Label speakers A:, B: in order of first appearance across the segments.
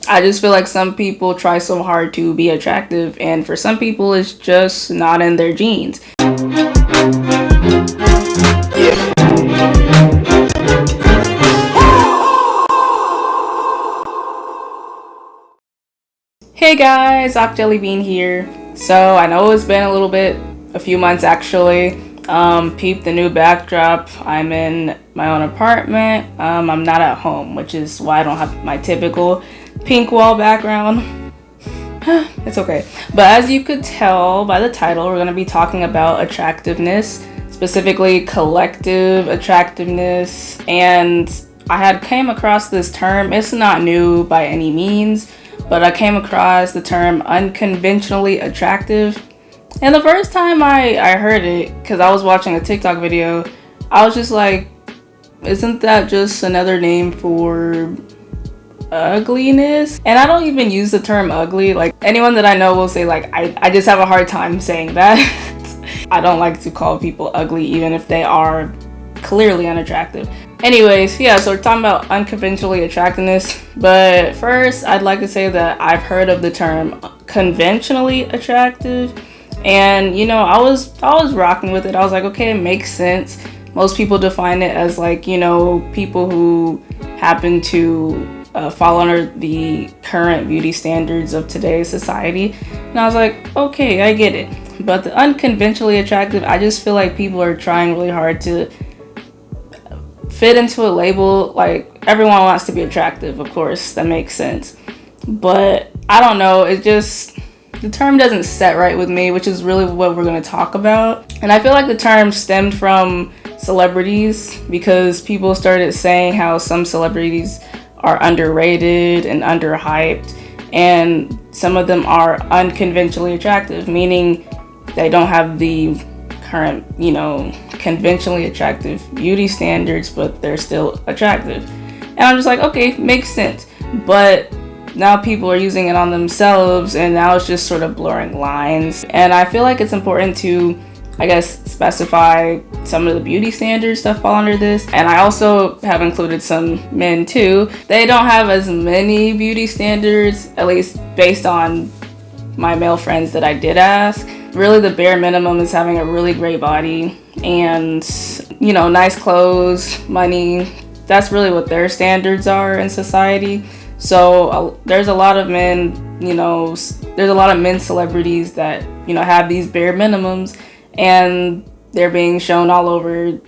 A: I just feel like some people try so hard to be attractive, and for some people it's just not in their genes. Hey guys, Awkjellybean here. So I know it's been a few months actually. Peep the new backdrop. I'm in my own apartment. I'm not at home, which is why I don't have my typical pink wall background. It's okay. But as you could tell by the title, we're going to be talking about attractiveness, specifically collective attractiveness. And I had came across this term. It's not new by any means, but I came across the term unconventionally attractive. And the first time I heard it, because I was watching a TikTok video, I was just like, isn't that just another name for ugliness? And I don't even use the term ugly. Like, anyone that I know will say, like, I just have a hard time saying that. I don't like to call people ugly, even if they are clearly unattractive. Anyways, yeah, so we're talking about unconventionally attractiveness. But first, I'd like to say that I've heard of the term conventionally attractive. And, you know, I was rocking with it. I was like, okay, it makes sense. Most people define it as, like, you know, people who happen to fall under the current beauty standards of today's society. And I was like, okay, I get it. But the unconventionally attractive, I just feel like people are trying really hard to fit into a label. Like, everyone wants to be attractive, of course, that makes sense. But I don't know, the term doesn't set right with me, which is really what we're going to talk about. And I feel like the term stemmed from celebrities, because people started saying how some celebrities are underrated and underhyped, and some of them are unconventionally attractive, meaning they don't have the current, you know, conventionally attractive beauty standards, but they're still attractive. And I'm just like, okay, makes sense. But now people are using it on themselves, and now it's just sort of blurring lines. And I feel like it's important to, I guess, specify some of the beauty standards that fall under this. And I also have included some men too. They don't have as many beauty standards, at least based on my male friends that I did ask. Really, the bare minimum is having a really great body and, you know, nice clothes, money. That's really what their standards are in society. So there's a lot of men, you know, there's a lot of men celebrities that, you know, have these bare minimums, and they're being shown all over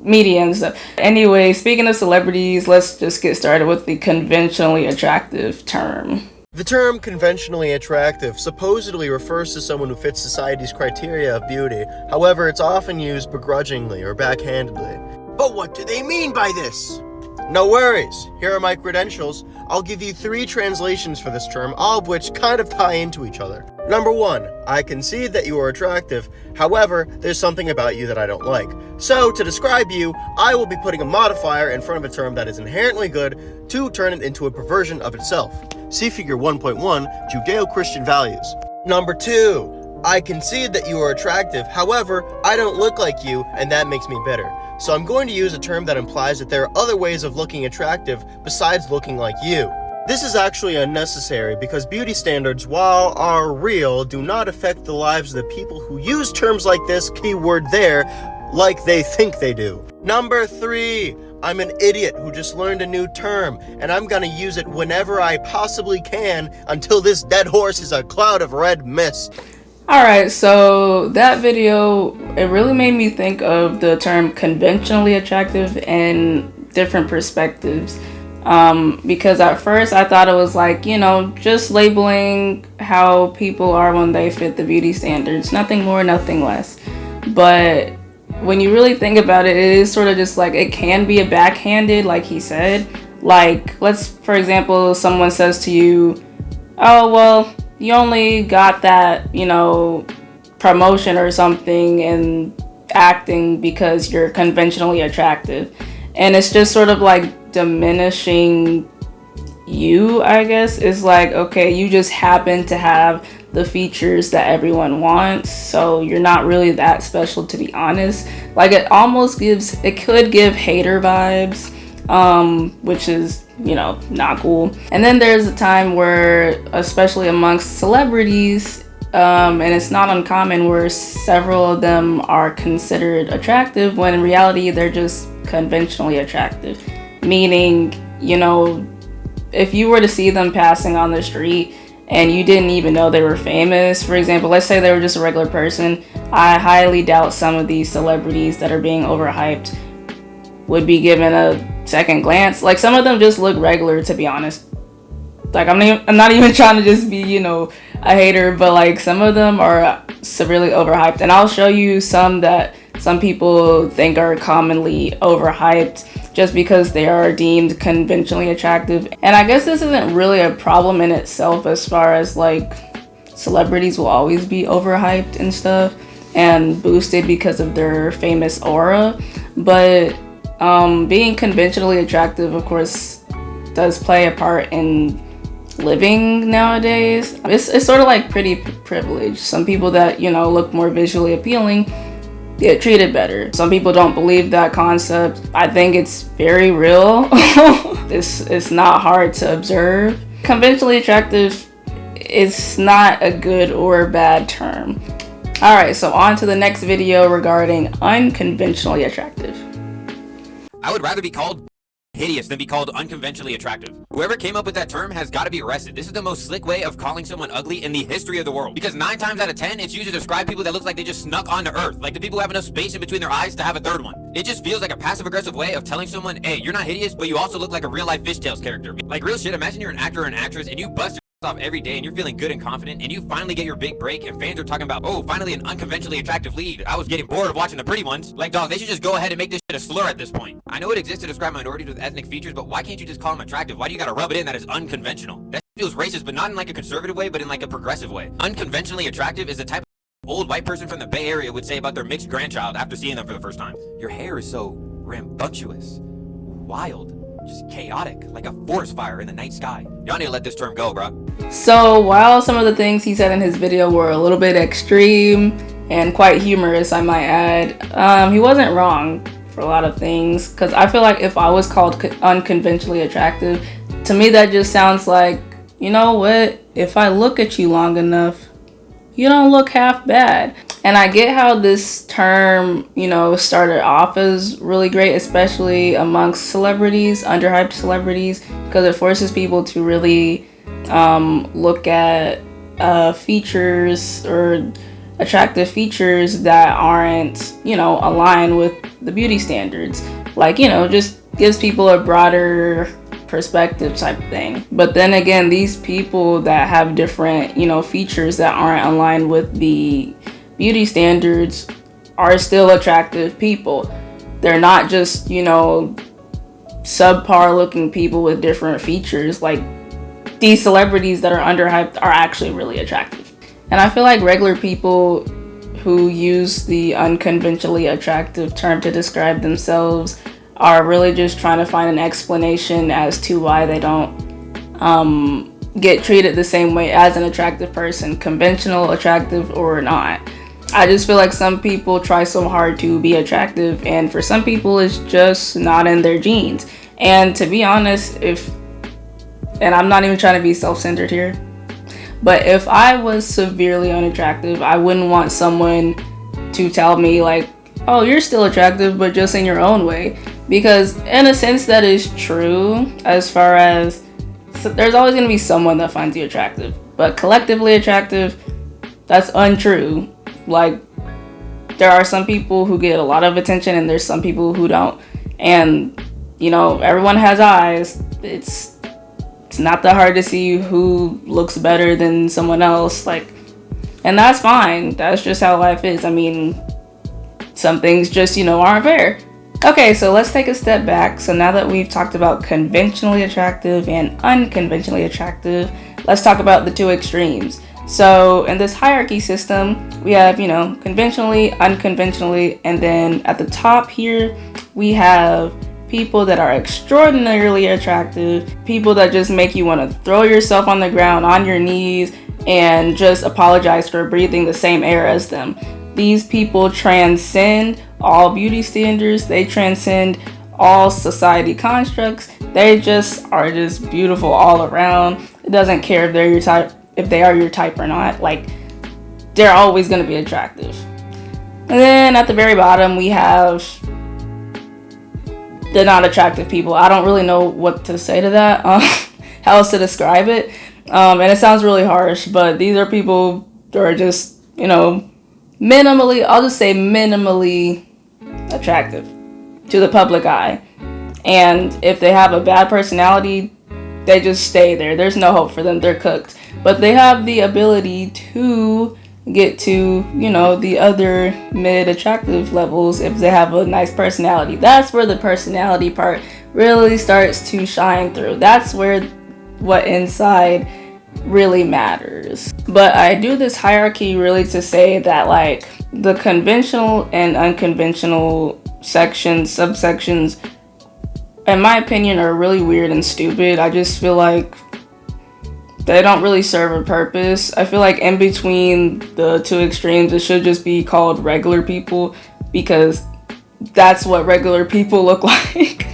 A: media and stuff. Anyway, speaking of celebrities, let's just get started with the conventionally attractive term.
B: The term conventionally attractive supposedly refers to someone who fits society's criteria of beauty. However, it's often used begrudgingly or backhandedly. But what do they mean by this? No worries, here are my credentials. I'll give you 3 translations for this term, all of which kind of tie into each other. Number 1, I concede that you are attractive. However, there's something about you that I don't like. So, to describe you, I will be putting a modifier in front of a term that is inherently good to turn it into a perversion of itself. See figure 1.1, Judeo-Christian values. Number 2, I concede that you are attractive. However, I don't look like you, and that makes me bitter. So I'm going to use a term that implies that there are other ways of looking attractive besides looking like you. This is actually unnecessary because beauty standards, while are real, do not affect the lives of the people who use terms like this, keyword there, like they think they do. Number 3, I'm an idiot who just learned a new term, and I'm gonna use it whenever I possibly can until this dead horse is a cloud of red mist.
A: Alright, so that video, it really made me think of the term conventionally attractive in different perspectives. Because at first I thought it was like, you know, just labeling how people are when they fit the beauty standards. Nothing more, nothing less. But when you really think about it, it is sort of just like, it can be a backhanded, like he said. Like, for example, someone says to you, oh, well, you only got that, you know, promotion or something in acting because you're conventionally attractive. And it's just sort of like diminishing you, I guess. It's like, okay, you just happen to have the features that everyone wants, so you're not really that special, to be honest. Like, it could give hater vibes, which is, not cool. And then there's a time where, especially amongst celebrities, and it's not uncommon, where several of them are considered attractive when in reality they're just conventionally attractive. Meaning, if you were to see them passing on the street and you didn't even know they were famous, for example, let's say they were just a regular person, I highly doubt some of these celebrities that are being overhyped would be given a second glance. Like, some of them just look regular, to be honest. Like, I'm not even trying to just be, a hater, but like, some of them are severely overhyped. And I'll show you some that some people think are commonly overhyped just because they are deemed conventionally attractive. And I guess this isn't really a problem in itself, as far as like, celebrities will always be overhyped and stuff and boosted because of their famous aura. But being conventionally attractive, of course, does play a part in living nowadays. It's sort of like pretty privilege. Some people that, look more visually appealing get treated better. Some people don't believe that concept. I think it's very real. It's not hard to observe. Conventionally attractive is not a good or bad term. Alright, so on to the next video regarding unconventionally attractive.
C: I would rather be called hideous than be called unconventionally attractive. Whoever came up with that term has got to be arrested. This is the most slick way of calling someone ugly in the history of the world. Because 9 times out of 10, it's used to describe people that look like they just snuck onto Earth. Like the people who have enough space in between their eyes to have a third one. It just feels like a passive-aggressive way of telling someone, hey, you're not hideous, but you also look like a real-life Fishtails character. Like, real shit, imagine you're an actor or an actress and you bust off every day and you're feeling good and confident and you finally get your big break and fans are talking about, oh, finally an unconventionally attractive lead. I was getting bored of watching the pretty ones. Like, dog, they should just go ahead and make this shit a slur at this point. I know it exists to describe minorities with ethnic features, but why can't you just call them attractive? Why do you gotta rub it in that is unconventional? That feels racist, but not in like a conservative way, but in like a progressive way. Unconventionally attractive is the type of old white person from the Bay Area would say about their mixed grandchild after seeing them for the first time. Your hair is so rambunctious, wild, just chaotic, like a forest fire in the night sky. Y'all need to let this term go, bro.
A: So while some of the things he said in his video were a little bit extreme and quite humorous, I might add, he wasn't wrong for a lot of things. Because I feel like if I was called unconventionally attractive, to me that just sounds like, you know what, if I look at you long enough, you don't look half bad. And I get how this term, started off as really great, especially amongst celebrities, underhyped celebrities, because it forces people to really look at features or attractive features that aren't, aligned with the beauty standards. Like, just gives people a broader perspective type thing. But then again, these people that have different, features that aren't aligned with the beauty standards are still attractive people. They're not just, subpar looking people with different features. Like, these celebrities that are underhyped are actually really attractive. And I feel like regular people who use the unconventionally attractive term to describe themselves are really just trying to find an explanation as to why they don't get treated the same way as an attractive person, conventional, attractive, or not. I just feel like some people try so hard to be attractive, and for some people it's just not in their genes. And to be honest, and I'm not even trying to be self-centered here, but if I was severely unattractive, I wouldn't want someone to tell me like, oh, you're still attractive, but just in your own way. Because in a sense that is true, as far as there's always going to be someone that finds you attractive. But collectively attractive, that's untrue. Like, there are some people who get a lot of attention and there's some people who don't. And, everyone has eyes. It's not that hard to see who looks better than someone else. Like, and that's fine. That's just how life is. I mean, some things just, aren't fair. Okay, so let's take a step back. So now that we've talked about conventionally attractive and unconventionally attractive, let's talk about the two extremes. So in this hierarchy system, we have, conventionally, unconventionally, and then at the top here, we have people that are extraordinarily attractive, people that just make you want to throw yourself on the ground on your knees and just apologize for breathing the same air as them. These people transcend all beauty standards. They transcend all society constructs. They just are just beautiful all around. It doesn't care if they're your type, if they are your type or not. Like, they're always going to be attractive. And then at the very bottom, we have the not attractive people. I don't really know what to say to that, how else to describe it. And it sounds really harsh, but these are people that are just, you know, minimally, I'll just say minimally attractive to the public eye. And if they have a bad personality, they just stay there. There's no hope for them. They're cooked. But they have the ability to get to, you know, the other mid-attractive levels if they have a nice personality. That's where the personality part really starts to shine through. That's where what inside really matters. But I do this hierarchy really to say that, like, the conventional and unconventional sections, subsections, in my opinion, are really weird and stupid. I just feel like they don't really serve a purpose. I feel like in between the two extremes, it should just be called regular people, because that's what regular people look like.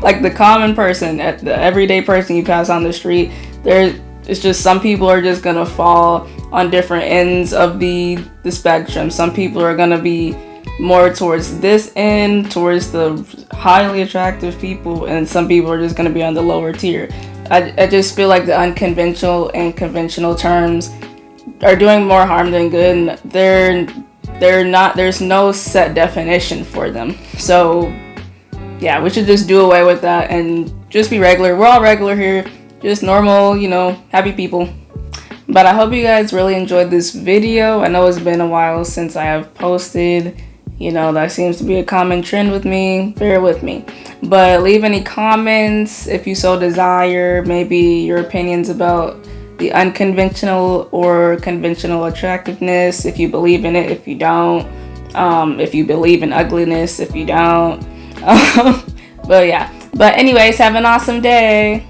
A: Like the common person, the everyday person you pass on the street, it's just some people are just gonna fall on different ends of the spectrum. Some people are gonna be more towards this end, towards the highly attractive people, and some people are just gonna be on the lower tier. I just feel like the unconventional and conventional terms are doing more harm than good, and they're not, there's no set definition for them. So yeah, we should just do away with that and just be regular. We're all regular here, just normal, you know, happy people. But I hope you guys really enjoyed this video. I know it's been a while since I have posted. You know, that seems to be a common trend with me. Bear with me. But leave any comments if you so desire. Maybe your opinions about the unconventional or conventional attractiveness, if you believe in it, if you don't. If you believe in ugliness, if you don't. But yeah. But anyways, have an awesome day.